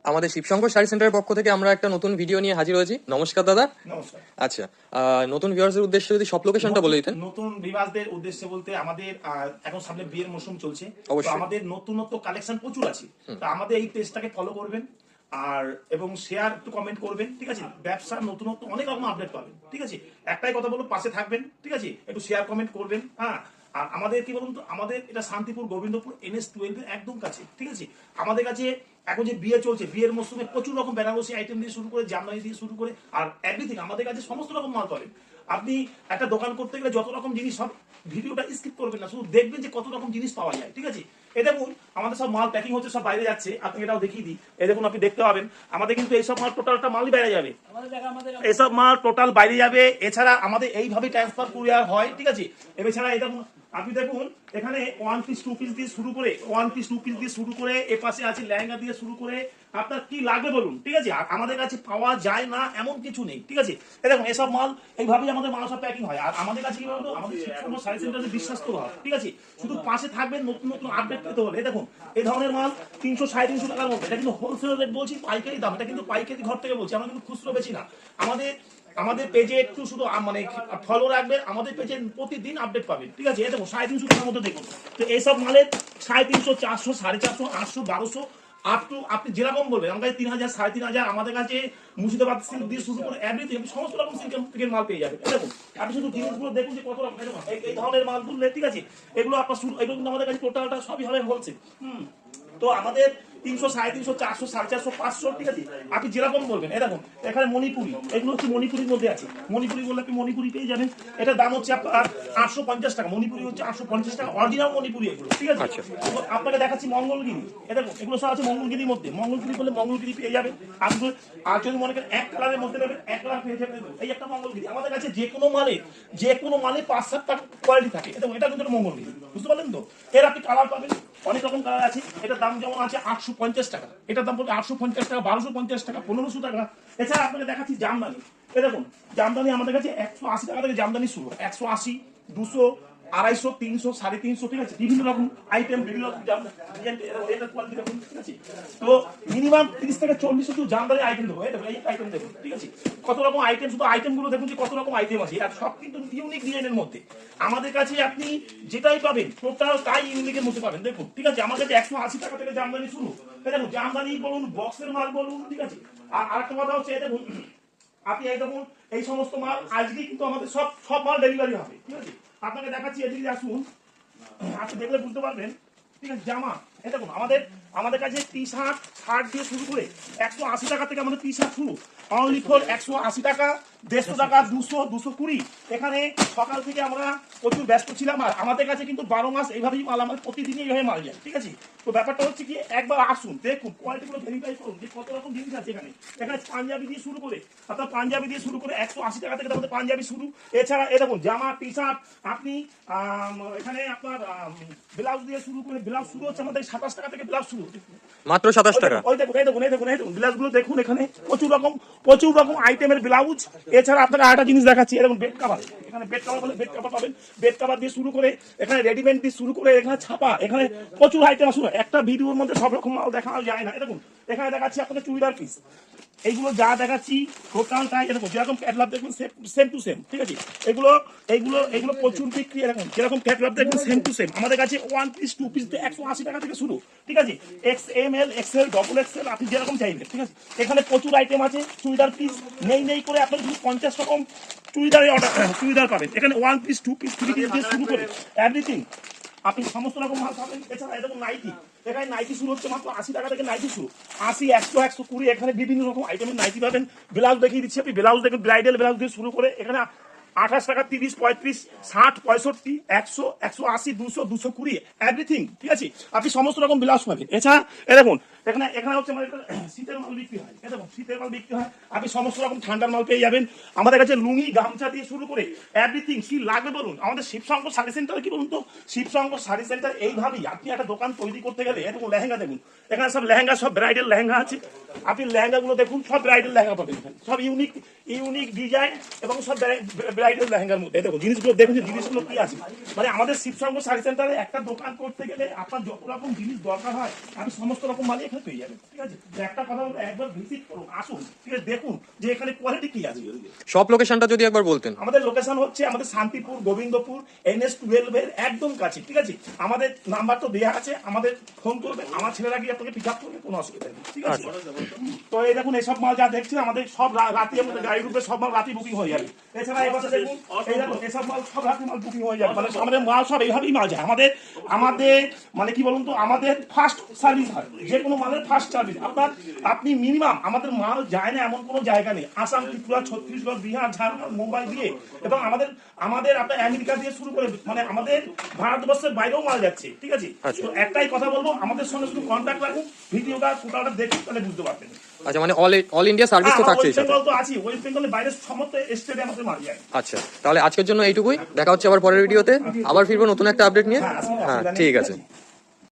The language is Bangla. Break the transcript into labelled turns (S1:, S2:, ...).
S1: আমাদের শিবশঙ্কর শাড়ি সেন্টারের পক্ষ থেকে আমরা একটা নতুন ভিডিও নিয়ে হাজির হয়েছি। নমস্কার দাদা।
S2: নমস্কার।
S1: আচ্ছা, নতুন ভিউয়ার্সদের উদ্দেশ্যে যদি সব লোকেশনটা বলে দিতেন।
S2: নতুন ভিউয়ার্সদের উদ্দেশ্যে বলতে আমাদের এখন সামনে বিয়ের মৌসুম চলছে, তো
S1: অবশ্যই।
S2: আমাদের নতুনত্ব কালেকশন প্রচুর আছে, তো আমাদের এই পেজটাকে ফলো করবেন আর এবং শেয়ার একটু কমেন্ট করবেন, ঠিক আছে? ব্যবসার নতুনত্ব অনেক রকম আপডেট পাবেন, ঠিক আছে? একটাই কথা বলবো, পাশে থাকবেন, ঠিক আছে? একটু শেয়ার কমেন্ট করবেন। হ্যাঁ, আর আমাদের কি বলুন তো, আমাদের এটা শান্তিপুর গোবিন্দপুর NS-12 এর একদম কাছে, ঠিক আছে? আমাদের কাছে এখন যে বিয়ে চলছে, বিয়ের মৌসুমে প্রচুর রকম বেনারসি আইটেম দিয়ে শুরু করে, জামদানি দিয়ে শুরু করে, আর এভরিথিং আমাদের কাছে সমস্ত রকম মাল পাবেন। আপনি একটা দোকান করতে গেলে যত রকম জিনিস সব ভিডিওটা স্কিপ করবেন না, শুধু দেখবেন যে কত রকম জিনিস পাওয়া যায়, ঠিক আছে? এই দেখুন আমাদের সব মাল প্যাকিং হচ্ছে, সব বাইরে যাচ্ছে, আপনি এটাও দেখিয়ে দিই। এই দেখুন, আপনি দেখতে পাবেন আমাদের কিন্তু এইসব মাল টোটালটা মালই বাইরে যাবে, এইসব মাল টোটাল বাইরে যাবে। এছাড়া আমাদের এইভাবে ট্রান্সফার কুরিয়ার হয়, ঠিক আছে? এছাড়া এই দেখুন, আপনি দেখুন এখানে 1 পিস 2 পিস দিয়ে শুরু করে, 1 পিস 2 পিস দিয়ে শুরু করে, এ পাশে আছে লেহেঙ্গা দিয়ে শুরু করে, আপনার কি লাগবে বলুন, ঠিক আছে? আর আমাদের কাছে পাওয়া যায় না এমন কিছু নেই, ঠিক আছে? এই দেখুন এসব মাল এইভাবেই আমাদের মাল সব প্যাকিং হয়। আর আমাদের কাছে কি বলতো, আমাদের শিবশঙ্কর শাড়ি সেন্টারে বিশ্বাস্ত হয়, ঠিক আছে? শুধু পাশে থাকবেন নতুন নতুন আপডেট পেতে হলে। এই দেখুন এই ধরনের মাল 300 350 টাকার মধ্যে, এটা কিন্তু হোলসেল রেট বলছি, পাইকারি দাম, এটা কিন্তু পাইকারি ঘর থেকে বলছি, আমরা কিন্তু খুচরো বেশি না। আমাদের পেজে একটু শুধু মানে ফলো রাখবেন, আমাদের পেজে প্রতিদিন আপডেট পাবেন, ঠিক আছে? এই দেখো 350 টাকার মধ্যে দেখুন, তো এইসব মালের 350, 400, 450, 800, 1200 আপ টু আপনি যেরকম বলবেন। আমাদের কাছে 3000, 3500, আমাদের কাছে মুর্শিদাবাদ সিল্ক দিয়ে শুরু করে এভরিথিং, সমস্ত রকম সিল্কের মাল পেয়ে যাবেন। দেখুন আপনি শুধু জিনিসগুলো দেখুন যে কত রকম, এই ধরনের মাল তুললে, ঠিক আছে? এগুলো আপনার এগুলো কিন্তু আমাদের কাছে টোটালটা সবই হবে হোলসেল। তো আমাদের 300, 350, 400, 450, 500, ঠিক আছে? আপনি যেরকম বলবেন। এই দেখুন এখানে মণিপুরি, এগুলো হচ্ছে মণিপুরির মধ্যে আছে। মণিপুরি বললে আপনি মণিপুরি পেয়ে যাবেন, এটার দাম হচ্ছে আপনার 850 টাকা। মণিপুরি হচ্ছে 850 টাকা, অরিজিনাল মণিপুরি এগুলো, ঠিক আছে? আপনাকে দেখাচ্ছি মঙ্গলগিরি। এই দেখুন এগুলো সব আছে মঙ্গলগিরির মধ্যে। মঙ্গলগিরি বলে মঙ্গলগিরি পেয়ে যাবেন আপনি। আর যদি মনে করেন এক কালারের মধ্যে নেবেন, এক কালার পেয়ে যাবেন। এই একটা মঙ্গলগিরি। আমাদের কাছে যে কোনো মালে 5-7 টাকা কোয়ালিটি থাকে। এটা কিন্তু মঙ্গলগিরি, বুঝতে পারলেন তো? এর আপনি কালার পাবেন, অনেক রকম কালার আছে। এটার দাম যেমন আছে 850 টাকা, এটার দাম পড়বে 850 টাকা, 1250 টাকা, 1500 টাকা। এছাড়া আপনাকে দেখাচ্ছি জামদানি। এই দেখুন জামদানি আমাদের কাছে 180 টাকা থেকে জামদানি শুরু, 180, 200, 250, 300, 350, ঠিক আছে? বিভিন্ন রকম আইটেম, বিভিন্ন রকম কোয়ালিটি দেখুন, ঠিক আছে? তো মিনিমাম 30 থেকে 40 শুধু জামদানি আইটেম দেবো। এই আইটেম দেখুন, ঠিক আছে? কত রকম আইটেম, শুধু আইটেমগুলো দেখুন যে কত রকম আইটেম আছে, আর সব কিন্তু ইউনিক ডিজাইনের মধ্যে। আমাদের কাছে আপনি যেটাই পাবেন টোটাল তাই ইউনিকের মধ্যে পাবেন, দেখুন, ঠিক আছে? আমার কাছে 180 টাকা থেকে জামদানি শুরু। দেখুন জামদানি বলুন, বক্সের মাল বলুন, ঠিক আছে? আর আরেকটা কথা হচ্ছে, দেখুন আপনি এই দেখুন এই সমস্ত মাল আজকে কিন্তু আমাদের সব মাল ডেলিভারি হবে, ঠিক আছে? আপনাকে দেখাচ্ছি, এদিকে আসুন, আপনি দেখলে বুঝতে পারবেন, ঠিক আছে? জামা, এই দেখুন আমাদের কাছে টি-শার্ট দিয়ে শুরু করে 180 টাকা থেকে আমাদের টি-শার্ট শুরু, অনলি ফর 180 টাকা, 150 টাকা, 200, 220। এখানে সকাল থেকে আমরা প্রচুর ব্যস্ত ছিলাম, আর আমাদের কাছে কিন্তু 12 মাস এইভাবেই মাল, আমাদের প্রতিদিনই এইভাবে মাল যায়, ঠিক আছে? তো ব্যাপারটা হচ্ছে কি, একবার আসুন, দেখুন কোয়ালিটিগুলো ভেরিফাই করুন যে কত রকম জিনিস আছে এখানে। পাঞ্জাবি দিয়ে শুরু করে, আপনার পাঞ্জাবি দিয়ে শুরু করে 180 টাকা থেকে আমাদের পাঞ্জাবি শুরু। এছাড়া এই দেখুন জামা, টি-শার্ট, আপনি এখানে আপনার ব্লাউজ দিয়ে শুরু করে, ব্লাউজ শুরু হচ্ছে আমাদের 27 টাকা থেকে, ব্লাউজ শুরু
S1: মাত্র 27 টাকা।
S2: ওই দেখুন ব্লাউজগুলো দেখুন, এখানে প্রচুর রকম আইটেমের ব্লাউজ। এছাড়া আপনাকে আরেকটা জিনিস দেখাচ্ছি, এরকম বেড কাভার। এখানে বেড কাভার বলে বেড কাভার পাবেন, বেড কাভার দিয়ে শুরু করে, এখানে রেডিমেড দিয়ে শুরু করে, এখানে ছাপা, এখানে প্রচুর আইটেম আসুন। একটা ভিডিওর মধ্যে সব রকম মাল দেখানো যায় না। দেখুন এখানে দেখাচ্ছি আপনাকে চুড়িদার পিস, এইগুলো যা দেখাচ্ছি টোটাল তাই। এরকম যেরকম ক্যাটলগ দেখুন সেম টু সেম, ঠিক আছে? এগুলো প্রচুর বিক্রি। এরকম যেরকম ক্যাটলগ দেখুন সেম টু সেম। আমাদের কাছে 1 পিস 2 পিস 180 টাকা থেকে শুরু, ঠিক আছে? XML, XL, ডবল XL, আপনি যেরকম চাইবেন, ঠিক আছে? এখানে প্রচুর আইটেম আছে। চুড়িদার পিস নেই করে আপনার শুধু 50 রকম চুড়িদার পাবেন। এখানে 1 পিস 2 পিস 3 পিস দিয়ে শুরু করে এভরিথিং আপনি সমস্ত রকম মাল পাবেন। এছাড়া এরকম নাইটি, এখানে নাইটি শুরু হচ্ছে মাত্র 80 টাকা থেকে। নাইটি শুরু 80, 100, 120, এখানে বিভিন্ন রকম আইটেমের নাইটি পাবেন। ব্লাউজ দেখিয়ে দিচ্ছি, আপনি ব্লাউজ দেখুন, ব্রাইডাল ব্লাউজ দিয়ে শুরু করে এখানে 28 টাকা, 30, 35, 60, 65, 100, 180, 200, 220, এভরিথিং, ঠিক আছে? আপনি সমস্ত রকম ব্লাউজ পাবেন। এছাড়া দেখুন এখানে হচ্ছে আমাদের শীতের মাল বিক্রি হয়। দেখুন শীতের মাল বিক্রি হয়, আপনি সমস্ত রকম ঠান্ডার মাল পেয়ে যাবেন। আমাদের কাছে লুঙ্গি, গামছা দিয়ে শুরু করে এভরিথিং কি লাগবে বলুন। আমাদের শিবশঙ্কর শাড়ি সেন্টার কি বলুন তো, শিবশঙ্কর শাড়ি সেন্টার এইভাবেই আপনি একটা দোকান তৈরি করতে গেলে, এরকম লেহেঙ্গা দেখুন, এখানে সব লেহেঙ্গা, সব ব্রাইডাল লেহেঙ্গা আছে, আপনি লেহেঙ্গাগুলো দেখুন, সব ব্রাইডাল লেহেঙ্গা পাবেন এখানে, সব ইউনিক ইউনিক ডিজাইন এবং সব ব্রাইডাল লেহেঙ্গার মধ্যে। দেখুন জিনিসগুলো, দেখুন যে জিনিসগুলো কি আছে। মানে আমাদের শিবশঙ্কর শাড়ি সেন্টারে একটা দোকান করতে গেলে আপনার যত রকম জিনিস দরকার হয় আপনি সমস্ত রকম মালই এখানে পেয়ে যাবেন, ঠিক আছে। তো একটা কথা বলবো, একবার ভিজিট করুন, আসুন, ঠিক আছে, দেখুন যে এখানে কোয়ালিটি কি আছে।
S1: সব লোকেশনটা যদি একবার বলতেন।
S2: আমাদের লোকেশন হচ্ছে আমাদের শান্তিপুর গোবিন্দপুর NS12 এর একদম কাছে, ঠিক আছে। আমাদের নাম্বার তো দেওয়া আছে, আমাদের ফোন করবে, আমার ছেলেরা গিয়ে আপনাকে পিক আপ করবে, কোনো অসুবিধা নেই, ঠিক আছে। তো এই দেখুন এইসব মাল যা দেখছেন আমাদের সব রাতে আমাদের গাড়ি রূপে সব মাল রাতে বুকিং হয়ে যাবে। এছাড়া এবার দেখুন এই দেখুন এসব মাল সব রাতে মাল বুকিং হয়ে যাবে। মানে আমাদের মাল সব এইভাবেই মাল যায়। আমাদের আমাদের মানে কি বলুন তো, আমাদের ফার্স্ট সার্ভিস হয়, যে কোনো মালের ফার্স্ট সার্ভিস। আপনি মিনিমাম আমাদের মাল যায় না এমন কোনো জায়গা নেই। আসাম, ত্রিপুরা, ছত্তিশগড়, বিহার, ঝাড়খণ্ড, মুম্বাই দিয়ে এবং আমাদের আপনার আমেরিকা দিয়ে শুরু করে মানে আমাদের ভারতবর্ষের বাইরেও মাল যাচ্ছে, ঠিক আছে। তো একটাই কথা বলবো, আমাদের সঙ্গে শুধু কন্ট্যাক্ট রাখুন, ভিডিওটা টোটালটা দেখুন, তাহলে বুঝতে পারবেন।
S1: আচ্ছা, মানে অল ইন্ডিয়া সার্ভিস তো থাকছেই
S2: ওয়েস্ট
S1: সাথে।
S2: বেঙ্গল তো আছি, ওয়েস্ট বেঙ্গলের বাইরে সমস্ত স্টেটে আমাদের মাল যায়।
S1: আচ্ছা, তাহলে আজকের জন্য এইটুকুই, দেখা হচ্ছে আবার পরের ভিডিওতে, আবার ফিরবো নতুন একটা আপডেট নিয়ে। হ্যাঁ, ঠিক আছে।